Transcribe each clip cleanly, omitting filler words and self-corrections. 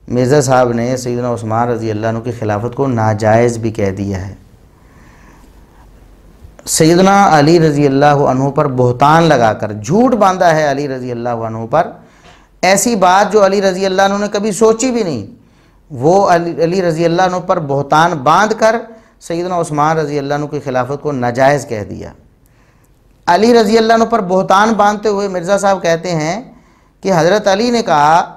मिर्ज़ा साहब ने सैयदना उस्मान रज़ी अल्लाह अन्हु की खिलाफत को नाजायज़ भी कह दिया है। सैयदना अली रज़ी अल्लाह अन्हु पर बहतान लगाकर झूठ बांधा है अली रज़ी अल्लाह अन्हु पर, ऐसी बात जो अली रज़ी अल्लाह अन्हु ने कभी सोची भी नहीं, वो अली रज़ी अल्लाह अन्हु पर बहतान बांध कर सैयदना उस्मान रज़ी अल्लाह अन्हु की खिलाफत को नाजायज़ कह दिया। अली रज़ी अल्लाह अन्हु पर बहतान बांधते हुए मिर्ज़ा साहब कहते हैं कि हज़रत अली ने कहा,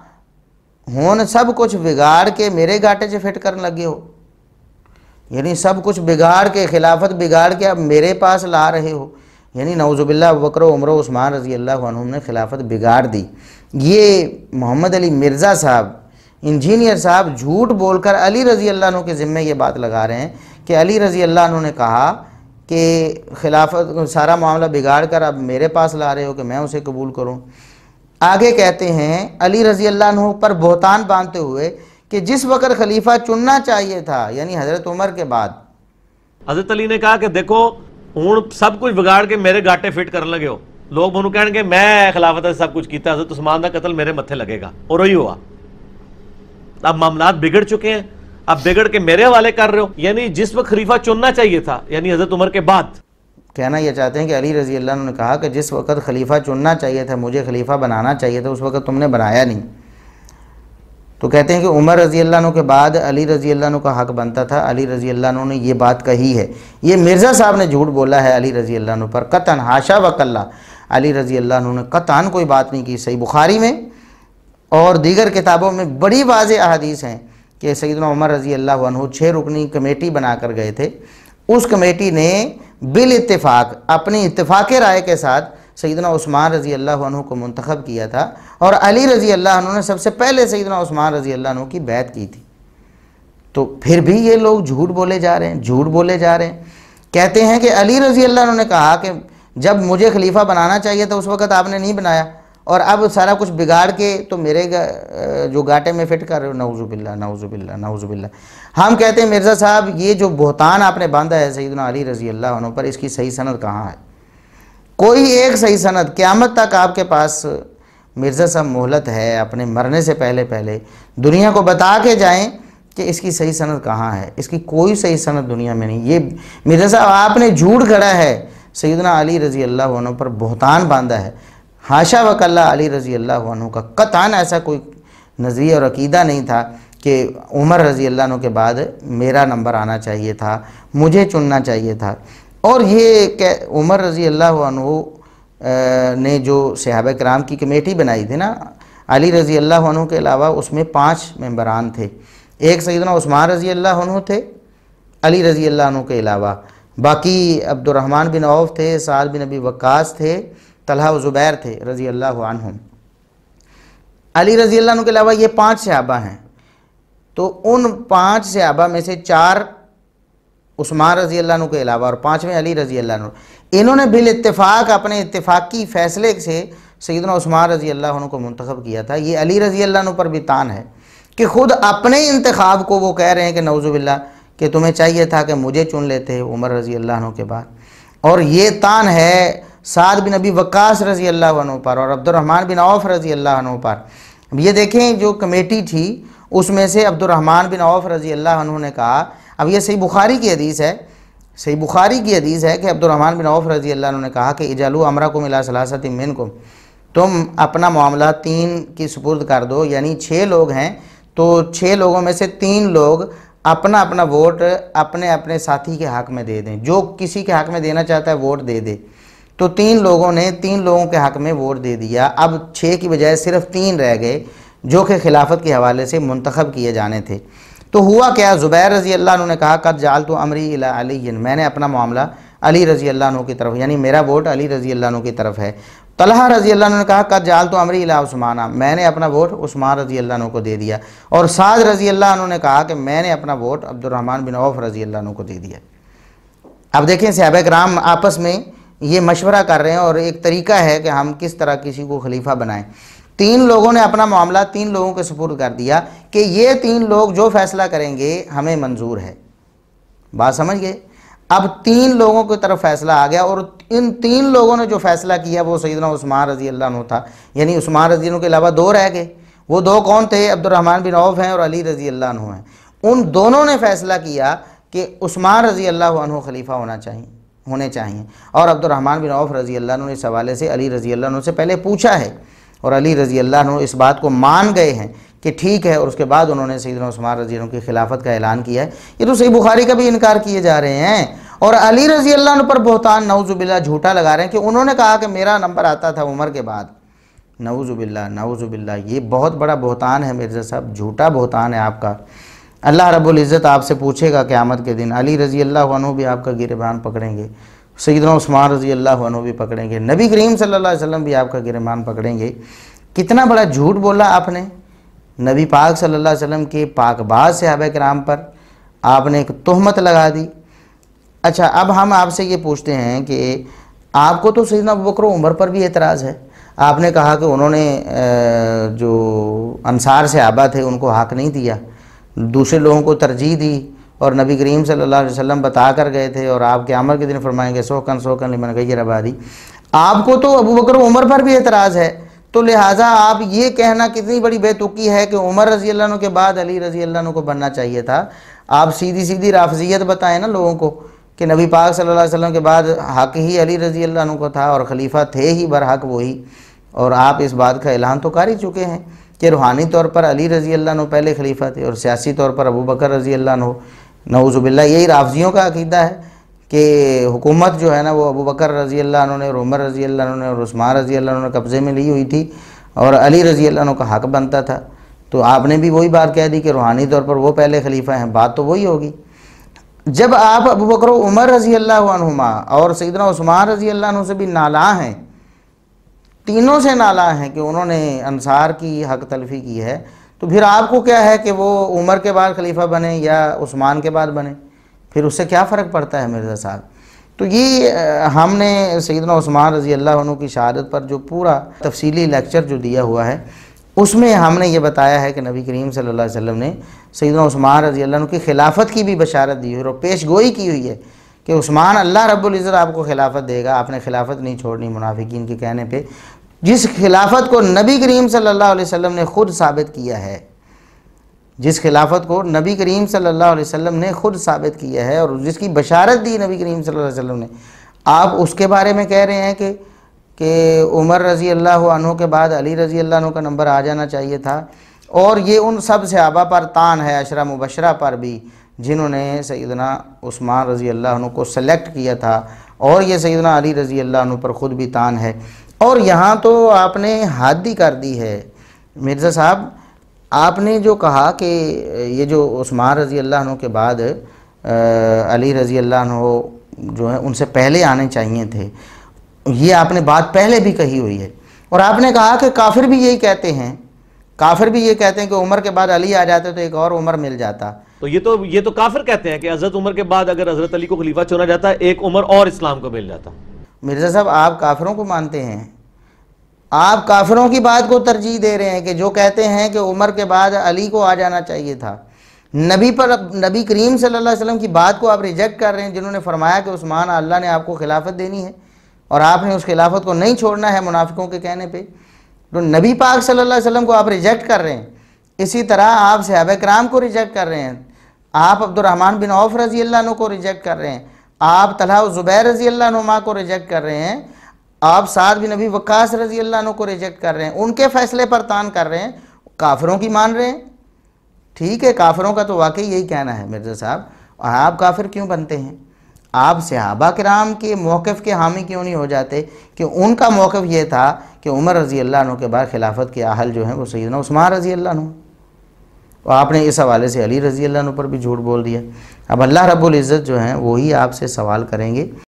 हुन सब कुछ बिगाड़ के मेरे गाटे से फिट करने लगे हो, यानी सब कुछ बिगाड़ के, खिलाफत बिगाड़ के अब मेरे पास ला रहे हो, यानी नऊज़ुबिल्लाह अबू बकर उमर उस्मान रज़ी अल्लाह अन्हुम ने खिलाफत बिगाड़ दी। ये मोहम्मद अली मिर्ज़ा साहब, इंजीनियर साहब, झूठ बोलकर अली रज़ी अल्लाह अन्हु के ज़िम्मे ये बात लगा रहे हैं कि अली रज़ी अल्लाह अन्हु ने कहा कि खिलाफत सारा मामला बिगाड़ कर अब मेरे पास ला रहे हो कि मैं उसे कबूल करूं। आगे कहते हैं अली रज़ी अल्लाह अन्हु पर बहतान बांधते हुए कि जिस वक़्त खलीफा चुनना चाहिए था, यानी हज़रत उमर के बाद, हज़रत अली ने कहा कि देखो हुण सब कुछ बिगाड़ के मेरे गाटे फिट करने लगे हो, लोग मैनू कहणगे मैं खिलाफत से सब कुछ किया, हज़रत उस्मान का कत्ल मेरे मत्थे लगेगा, और वही हुआ। अब मामलात बिगड़ चुके हैं, अब बिगड़ के मेरे हवाले कर रहे हो, यानी जिस वक्त खलीफा चुनना चाहिए था, यानी हज़रत उमर के बाद। कहना यह चाहते हैं कि अली रज़ी अल्लाह अन्हु ने कहा कि जिस वक़्त खलीफा चुनना चाहिए था, मुझे खलीफा बनाना चाहिए था, उस वक़्त तुमने बनाया नहीं। तो कहते हैं कि उमर रज़ी अल्लाह अन्हु के बाद अली रज़ी अल्लाह अन्हु का हक़ बनता था। अली रज़ी अल्लाह अन्हु ने ये बात कही है, ये मिर्ज़ा साहब ने झूठ बोला है अली रज़ी अल्लाह अन्हु पर, कतन हाशा वकल्ला, अली रज़ी अल्लाह अन्हु ने कतन कोई बात नहीं की। सही बुखारी में और दीगर किताबों में बड़ी वाज़ेह अहादीस हैं कि सैयदना उमर रज़ी अल्लाह अन्हु 6 रुकनी कमेटी बनाकर गए थे। उस कमेटी ने बिल इत्तेफाक, अपनी इत्तेफाक राय के साथ सैयदना उस्मान रज़ी अल्लाह अन्हु को मुंतखब किया था, और अली रज़ी अल्लाह अन्हु ने सबसे पहले सैयदना उस्मान रज़ी अल्लाह अन्हु की बैत की थी। तो फिर भी ये लोग झूठ बोले जा रहे हैं, झूठ बोले जा रहे हैं। कहते हैं कि अली रज़ी अल्लाह अन्हु ने कहा कि जब मुझे खलीफा बनाना चाहिए था उस वक़्त आपने नहीं बनाया, और अब सारा कुछ बिगाड़ के तो मेरे जो गाटे में फिट कर रहे हो। नऊज़ुबिल्लाह नऊज़ुबिल्लाह नऊज़ुबिल्लाह। हम कहते हैं मिर्ज़ा साहब, ये जो बहतान आपने बांधा है सैयदना अली रज़ी अल्लाह अन्हु पर, इसकी सही सनद कहाँ है? कोई एक सही सनद क़यामत तक आपके पास मिर्ज़ा साहब मोहलत है, अपने मरने से पहले पहले दुनिया को बता के जाएं कि इसकी सही सनद कहाँ है। इसकी कोई सही सनद दुनिया में नहीं। ये मिर्ज़ा साहब आपने झूठ गढ़ा है, सैयदना अली रज़ी अल्लाह अन्हु पर बहतान बांधा है। हाशा वकल्ला, अली रज़ी अल्लाह अन्हु का कतन ऐसा कोई नज़रिया और अकीदा नहीं था कि उमर रज़ी अल्लाह अन्हु के बाद मेरा नंबर आना चाहिए था, मुझे चुनना चाहिए था। और ये उमर रज़ी अल्लाह अन्हु ने जो सहाबा किराम की कमेटी बनाई थी ना, अली रज़ी अल्लाह अन्हु के अलावा उसमें 5 मेंबरान थे। एक सैयदना उस्मान रज़ी अल्लाह अन्हु थे अली रज़ी अल्लाह अन्हु के अलावा, बाकी अब्दुर्रहमान बिन औफ थे, साद बिन अबी वक्कास थे, तलहा व ज़ुबैर थे रज़ी अल्लाह अन्हुम। अली रज़ी अल्लाह अन्हु के अलावा ये 5 सहाबा हैं। तो उन 5 सहाबा में से 4 उस्मान रज़ी अल्लाह अन्हु के अलावा और 5वें अली रज़ी अल्लाह अन्हु, इन्होंने बिल इत्तेफाक अपने इत्तेफाकी फ़ैसले से सैयदना उस्मान रज़ी अल्लाह अन्हु को मुंतखब किया था। ये अली रज़ी अल्लाह अन्हु पर भी तान है कि ख़ुद अपने इंतखाब को वो कह रहे हैं कि नऊज़ुबिल्लाह कि तुम्हें चाहिए था कि मुझे चुन लेते उमर रज़ी अल्लाह अन्हु के बाद। और ये तान है साद बिन अबी वक्कास रज़ी अल्लाह अन्हु पर और अब्दुर्रहमान बिन औफ रज़ी अल्लाह अन्हु पर। ये देखें, जो कमेटी थी उसमें से अब्दुर्रहमान बिन औफ रज़ी अल्लाह अन्हु ने कहा, अब ये सही बुखारी की हदीस है, सही बुखारी की हदीस है कि अब्दुर्रहमान बिन औफ रज़ी अल्लाह अन्हु ने कहा कि इजालू अमरकुम इला सलासतिम मिनकुम, तुम अपना मामला 3 की सुपुर्द कर दो, यानी 6 लोग हैं तो 6 लोगों में से 3 लोग अपना अपना वोट अपने अपने साथी के हक़ में दे दें। जो किसी के हक़ में देना चाहता है वोट दे दे। तो 3 लोगों ने 3 लोगों के हक़ में वोट दे दिया। अब 6 की बजाय सिर्फ 3 रह गए जो कि खिलाफत के हवाले से मुंतखब किए जाने थे। तो हुआ क्या, ज़ुबैर रज़ी अल्लाह अन्हु ने कहा कद जालतु अमरी इला अली, मैंने अपना मामला अली रज़ी अल्लाह अन्हु की तरफ, यानी मेरा वोट अली रज़ी अल्लाह अन्हु की तरफ है। तलहा रज़ी अल्लाह अन्हु ने कहा कद जालतु अमरी इला उस्माना, मैंने अपना वोट उस्मान रज़ी अल्लाह अन्हु को दे दिया। और साद रज़ी अल्लाह अन्हु ने कहा कि मैंने अपना वोट अब्दुर्रहमान बिन औफ रज़ी अल्लाह अन्हु को दे दिया। अब देखें, सहाबा किराम आपस में ये मशवरा कर रहे हैं और एक तरीका है कि हम किस तरह किसी को खलीफा बनाएं। 3 लोगों ने अपना मामला 3 लोगों के सुपुर्द कर दिया कि ये 3 लोग जो फैसला करेंगे हमें मंजूर है। बात समझ गए? अब 3 लोगों की तरफ फैसला आ गया और इन 3 लोगों ने जो फैसला किया वो सैयदना उस्मान रज़ी अल्लाह अन्हु था, यानी उस्मान रज़ी अन्हु के अलावा 2 रह गए। वो दो कौन थे? अब्दुर्रहमान बिन औफ हैं और अली रज़ी अल्लाह अन्हु हैं। उन दोनों ने फैसला किया कि उस्मान रज़ी अल्लाह अन्हु खलीफा होने चाहिए और अब्दुर्रहमान बिन औफ रज़ी अल्लाह अन्हु ने इस हवाले से अली रज़ी अल्लाह अन्हु से पहले पूछा है और अली रज़ी अल्लाह अन्हु इस बात को मान गए हैं कि ठीक है, और उसके बाद उन्होंने सैयदना उस्मान रज़ी अल्लाह की खिलाफत का ऐलान किया है। ये तो सही बुखारी का भी इनकार किए जा रहे हैं और अली रज़ी अल्लाह अन्हु पर बहतान नऊज़ुबिल्लाह झूठा लगा रहे हैं कि उन्होंने कहा कि मेरा नंबर आता था उमर के बाद। नऊज़ुबिल्लाह, ये बहुत बड़ा बहतान है मिर्ज़ा साहब, झूठा बहतान है आपका। अल्लाह रब्बुल इज़्ज़त आपसे पूछेगा क़यामत के दिन, अली रज़ी अल्लाह अन्हु भी आपका गिरबान पकड़ेंगे, सैयदना उस्मान रज़ी अल्लाह अन्हु भी पकड़ेंगे, नबी करीम सल्लल्लाहु अलैहि वसल्लम भी आपका गिरबान पकड़ेंगे। कितना बड़ा झूठ बोला आपने नबी पाक सल्लल्लाहु अलैहि वसल्लम के पाकबाज सहाबा किराम पर, आपने एक तोहमत लगा दी। अच्छा, अब हम आपसे ये पूछते हैं कि आपको तो सैयदना अबू बकर उमर पर भी एतराज़ है। आपने कहा कि उन्होंने जो अंसार सहाबा थे उनको हक़ नहीं दिया, दूसरे लोगों को तरजीह दी और नबी करीम सल्लल्लाहु अलैहि वसल्लम बता कर गए थे और आप क़यामत के दिन फरमाएंगे सोकन लिमन गय्यर आबादी। आपको तो अबू बकर उमर पर भी एतराज़ है, तो लिहाजा आप ये कहना कितनी बड़ी बेतुकी है कि उमर रज़ी अल्लाह अन्हु के बाद अली रज़ी अल्लाह अन्हु को बनना चाहिए था। आप सीधी सीधी राफ़ज़ियत बताएं ना लोगों को कि नबी पाक सल्लल्लाहु अलैहि वसल्लम के बाद हक़ ही अली रज़ी अल्लाह अन्हु को था और खलीफा थे ही बरहक़ वही, और आप इस बात का ऐलान तो कर ही चुके हैं कि रूहानी तौर पर अली रज़ी अल्लाह अन्हु पहले खलीफा थे और सियासी तौर पर अबू बकर रज़ी अल्लाह अन्हु। नऊज़ुबिल्लाह, यही राफ़ज़ियों का अक़ीदा है कि हुकूमत जो है ना वो अबू बकर रज़ी अल्लाह अन्हु ने और उमर रज़ी अल्लाह अन्हु ने और उस्मान रज़ी अल्लाह अन्हु ने कब्ज़े में ली हुई थी और अली रज़ी अल्लाह अन्हु का हक़ बनता था। तो आपने भी वही बात कह दी कि रूहानी तौर पर वो पहले खलीफा हैं, बात तो वही होगी। जब आप अबू बकर उमर रज़ी अल्लाह अन्हुमा और सैयदना उस्मान रज़ी अल्लाह अन्हु से भी नाला हैं, तीनों से नाला हैं कि उन्होंने अंसार की हक़ तलफ़ी की है, तो फिर आपको क्या है कि वो उमर के बाद खलीफा बने या उस्मान के बाद बने, फिर उससे क्या फ़र्क पड़ता है मिर्ज़ा साहब। तो ये हमने सैयदना उस्मान रज़ी अल्लाह अन्हु की शहादत पर जो पूरा तफसीली लेक्चर जो दिया हुआ है उसमें हमने ये बताया है कि नबी करीम सल्लल्लाहु अलैहि वसल्लम ने सैयदना उस्मान रज़ी अल्लाह अन्हु की खिलाफत की भी बशारत दी हुई और पेश गोई की हुई है कि उस्मान अल्लाह रब्बुल इज़्ज़त आपको खिलाफत देगा, आपने खिलाफत नहीं छोड़नी मुनाफिकीन के कहने पे, जिस खिलाफत को नबी करीम सल्लल्लाहु अलैहि वसल्लम ने खुद साबित किया है, जिस खिलाफत को नबी करीम सल्लल्लाहु अलैहि वसल्लम ने खुद साबित किया है और जिसकी बशारत दी नबी करीम सल्लल्लाहु अलैहि वसल्लम ने, आप उसके बारे में कह रहे हैं कि उमर रज़ी अल्लाह अन्हु के बाद अली रज़ी अल्लाह अन्हु का नंबर आ जाना चाहिए था। और ये उन सब सहाबा पर तान है, अशरा मुबशरा पर भी, जिन्होंने सैयदना उस्मान रज़ी अल्लाह अन्हु को सेलेक्ट किया था, और ये सैयदना अली रज़ी अल्लाह अन्हु पर ख़ुद भी तान है। और यहाँ तो आपने हद ही कर दी है मिर्ज़ा साहब। आपने जो कहा कि ये जो उस्मान रज़ी अल्लाह अन्हु के बाद अली रज़ी अल्लाह अन्हु जो है उनसे पहले आने चाहिए थे, ये आपने बात पहले भी कही हुई है। और आपने कहा कि काफिर भी यही कहते हैं, काफिर भी ये कहते हैं कि उमर के बाद अली आ जाते तो एक और उमर मिल जाता। तो ये तो काफिर कहते हैं कि हज़रत उमर के बाद अगर हज़रत अली को खलीफा चुना जाता एक उमर और इस्लाम को मिल जाता। मिर्ज़ा साहब, आप काफिरों को मानते हैं, आप काफिरों की बात को तरजीह दे रहे हैं कि जो कहते हैं कि उमर के बाद अली को आ जाना चाहिए था। नबी करीम सल्लल्लाहु अलैहि वसल्लम की बात को आप रिजेक्ट कर रहे हैं, जिन्होंने फरमाया कि उस्मान अल्लाह ने आपको खिलाफत देनी है और आपने उस खिलाफत को नहीं छोड़ना है मुनाफिकों के कहने पे। तो नबी पाक सल्लल्लाहु अलैहि वसल्लम को आप रिजेक्ट कर रहे हैं। इसी तरह आप सहाबा किराम को रिजेक्ट कर रहे हैं, आप अब्दुर्रहमान बिन औफ रज़ी अल्लाह अन्हु को रिजेक्ट कर रहे हैं, आप तलहा ज़ुबैर रज़ी अल्लाह अन्हुमा को रिजेक्ट कर रहे हैं, आप साद बिन अबी वक्कास रज़ी अल्लाह अन्हु को रिजेक्ट कर रहे हैं, उनके फैसले पर तान कर रहे हैं, काफिरों की मान रहे हैं। ठीक है, काफिरों का तो वाकई यही कहना है मिर्ज़ा साहब। आप काफिर क्यों बनते हैं? आप सहाबा किराम के मौक़िफ़ के हामी क्यों नहीं हो जाते कि उनका मौक़िफ़ ये था कि उमर रज़ी अल्लाह अन्हु के बाद खिलाफत के आहल जो हैं वो सैयदना उस्मान रज़ी अल्लाह अन्हु। तो आपने इस हवाले से अली रज़ी अल्लाह अन्हु पर भी झूठ बोल दिया। अब अल्लाह रब्बुल इज़्ज़त जो हैं वही आपसे सवाल करेंगे।